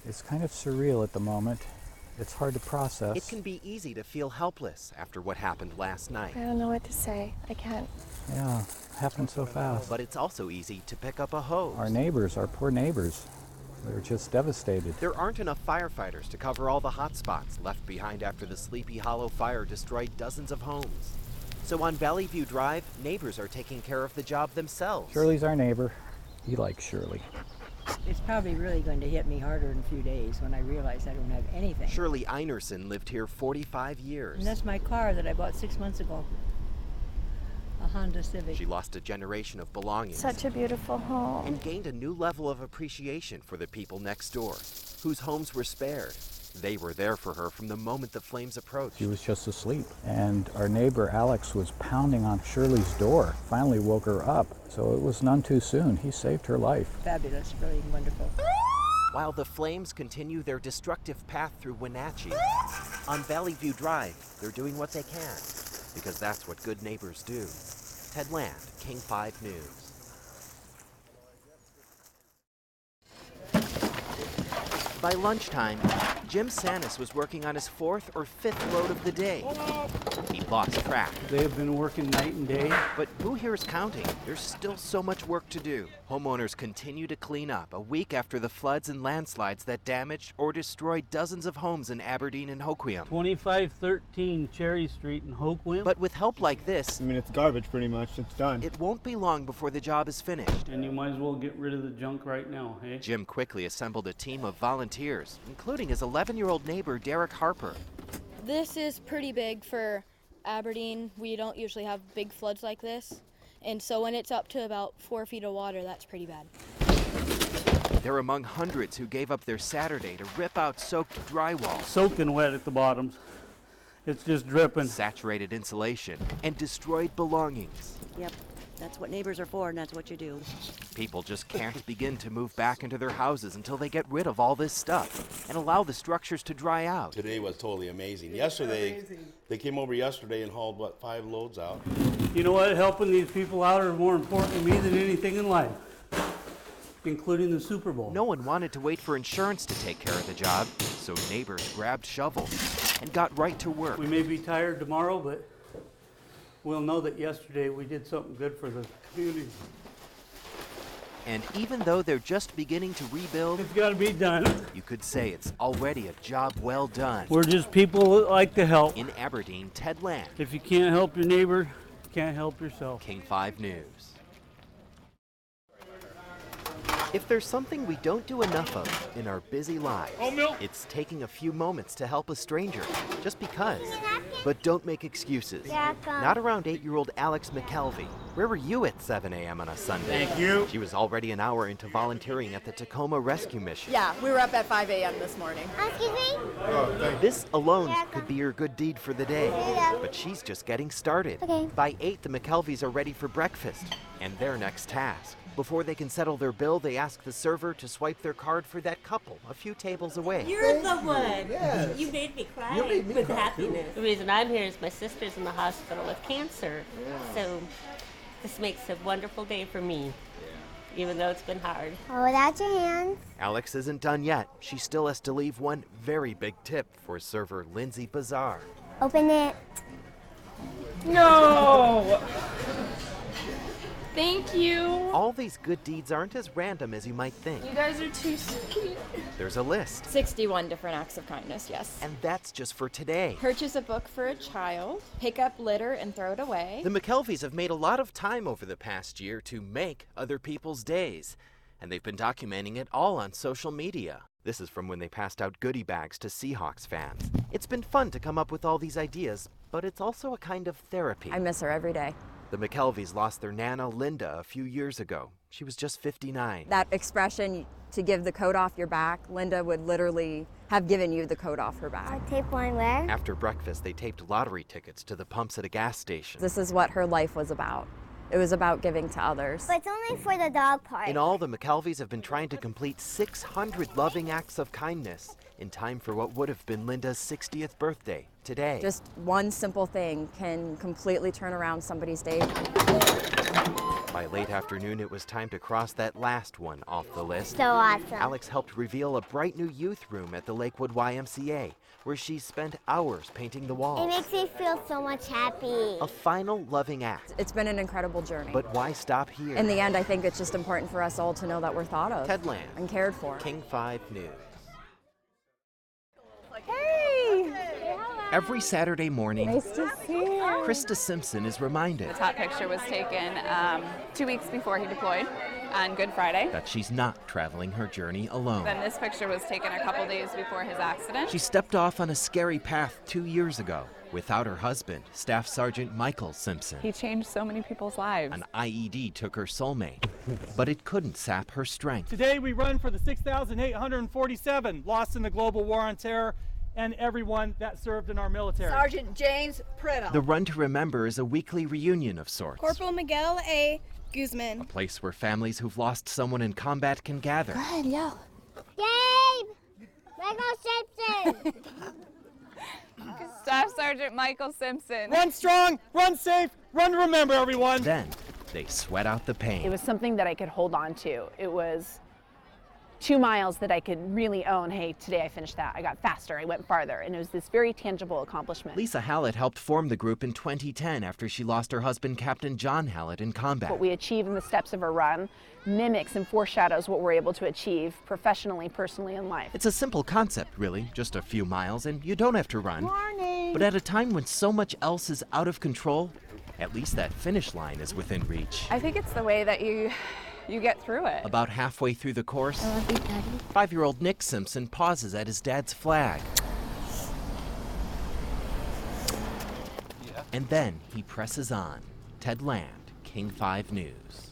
It's kind of surreal at the moment. It's hard to process. It can be easy to feel helpless after what happened last night. I don't know what to say. I can't. Yeah, it happened so fast. But it's also easy to pick up a hose. Our neighbors, our poor neighbors, they're just devastated. There aren't enough firefighters to cover all the hot spots left behind after the Sleepy Hollow fire destroyed dozens of homes. So on Valley View Drive, neighbors are taking care of the job themselves. Shirley's our neighbor. He likes Shirley. It's probably really going to hit me harder in a few days when I realize I don't have anything. Shirley Einerson lived here 45 years. And that's my car that I bought 6 months ago. A Honda Civic. She lost a generation of belongings. Such a beautiful home. And gained a new level of appreciation for the people next door, whose homes were spared. They were there for her from the moment the flames approached. She was just asleep. And our neighbor Alex was pounding on Shirley's door. Finally woke her up. So it was none too soon. He saved her life. Fabulous, really wonderful. While the flames continue their destructive path through Wenatchee, on Valley View Drive, they're doing what they can, because that's what good neighbors do. Ted Land, King 5 News. By lunchtime, Jim Sanis was working on his 4th or 5th load of the day. He lost track. They have been working night and day. But who here is counting? There's still so much work to do. Homeowners continue to clean up a week after the floods and landslides that damaged or destroyed dozens of homes in Aberdeen and Hoquiam. 2513 Cherry Street in Hoquiam. But with help like this, I mean, it's garbage pretty much. It's done. it won't be long before the job is finished. And you might as well get rid of the junk right now, hey? Jim quickly assembled a team of volunteers, including his 11-year-old neighbor, Derek Harper. This is pretty big for Aberdeen. We don't usually have big floods like this. And so when it's up to about 4 feet of water, that's pretty bad. They're among hundreds who gave up their Saturday to rip out soaked drywall, Soaking wet at the bottoms. It's just dripping. saturated insulation, and destroyed belongings. Yep, that's what neighbors are for, and that's what you do. People just can't begin to move back into their houses until they get rid of all this stuff and allow the structures to dry out. Today was totally amazing. Yesterday, they came over yesterday and hauled, 5 loads out? You know what? Helping these people out are more important to me than anything in life, including the Super Bowl. No one wanted to wait for insurance to take care of the job, so neighbors grabbed shovels and got right to work. We may be tired tomorrow, but we'll know that yesterday we did something good for the community. And even though they're just beginning to rebuild, It's got to be done. you could say it's already a job well done. We're just people that like to help. In Aberdeen, Ted Land, If you can't help your neighbor, you can't help yourself. King 5 News. If there's something we don't do enough of in our busy lives, it's taking a few moments to help a stranger, just because. But don't make excuses. Not around 8-year-old Alex McKelvey. Where were you at 7 a.m. on a Sunday? Thank you. She was already an hour into volunteering at the Tacoma Rescue Mission. Yeah, we were up at 5 a.m. this morning. Excuse me? Oh, thank you. This alone could be your good deed for the day, but she's just getting started. Okay. By 8, the McKelveys are ready for breakfast and their next task. Before they can settle their bill, they ask the server to swipe their card for that couple a few tables away. You're the one. You made me cry with happiness. The reason I'm here is my sister's in the hospital with cancer. So this makes a wonderful day for me, even though it's been hard. Hold out your hands. Alex isn't done yet. She still has to leave one very big tip for server Lindsay Bazaar. Open it. No! Thank you. All these good deeds aren't as random as you might think. You guys are too sweet. There's a list, 61 different acts of kindness, yes. and that's just for today. Purchase a book for a child, pick up litter and throw it away. The McKelveys have made a lot of time over the past year to make other people's days, and they've been documenting it all on social media. This is from when they passed out goodie bags to Seahawks fans. It's been fun to come up with all these ideas, but it's also a kind of therapy. I miss her every day. The McKelveys lost their Nana, Linda, a few years ago. She was just 59. That expression, to give the coat off your back, Linda would literally have given you the coat off her back. Tape one where? After breakfast, they taped lottery tickets to the pumps at a gas station. This is what her life was about. It was about giving to others. But it's only for the dog part. In all, the McKelveys have been trying to complete 600 loving acts of kindness in time for what would have been Linda's 60th birthday. today. Just one simple thing can completely turn around somebody's day. By late afternoon, it was time to cross that last one off the list. So awesome. Alex helped reveal a bright new youth room at the Lakewood YMCA, where she spent hours painting the walls. It makes me feel so much happy. A final loving act. It's been an incrable journey. But why stop here? In the end, I think it's just important for us all to know that we're thought of Ted Land and cared for. King 5 News. Hey! Every Saturday morning, Nice to see you. Krista Simpson is reminded The top picture was taken 2 weeks before he deployed on Good Friday. that she's not traveling her journey alone. Then this picture was taken a couple days before his accident. She stepped off on a scary path 2 years ago without her husband, Staff Sergeant Michael Simpson. He changed so many people's lives. An IED took her soulmate, but it couldn't sap her strength. Today we run for the 6,847 lost in the global war on terror and everyone that served in our military. Sergeant James Priddle. The Run to Remember is a weekly reunion of sorts. Corporal Miguel A. Guzman. A place where families who've lost someone in combat can gather. Go ahead, yell. Gabe! Michael Simpson! Staff Sergeant Michael Simpson. Run strong, run safe, run to remember, everyone. Then they sweat out the pain. It was something that I could hold on to. It was 2 miles that I could really own. Hey, today I finished that. I got faster, I went farther, and it was this very tangible accomplishment. Lisa Hallett helped form the group in 2010 after she lost her husband, Captain John Hallett, in combat. What we achieve in the steps of a run mimics and foreshadows what we're able to achieve professionally, personally, in life. It's a simple concept, really, just a few miles, and you don't have to run. Morning. But at a time when so much else is out of control, at least that finish line is within reach. I think it's the way that you get through it. About halfway through the course, I love you, Daddy. 5-year-old Nick Simpson pauses at his dad's flag. And then he presses on. Ted Land, King 5 News.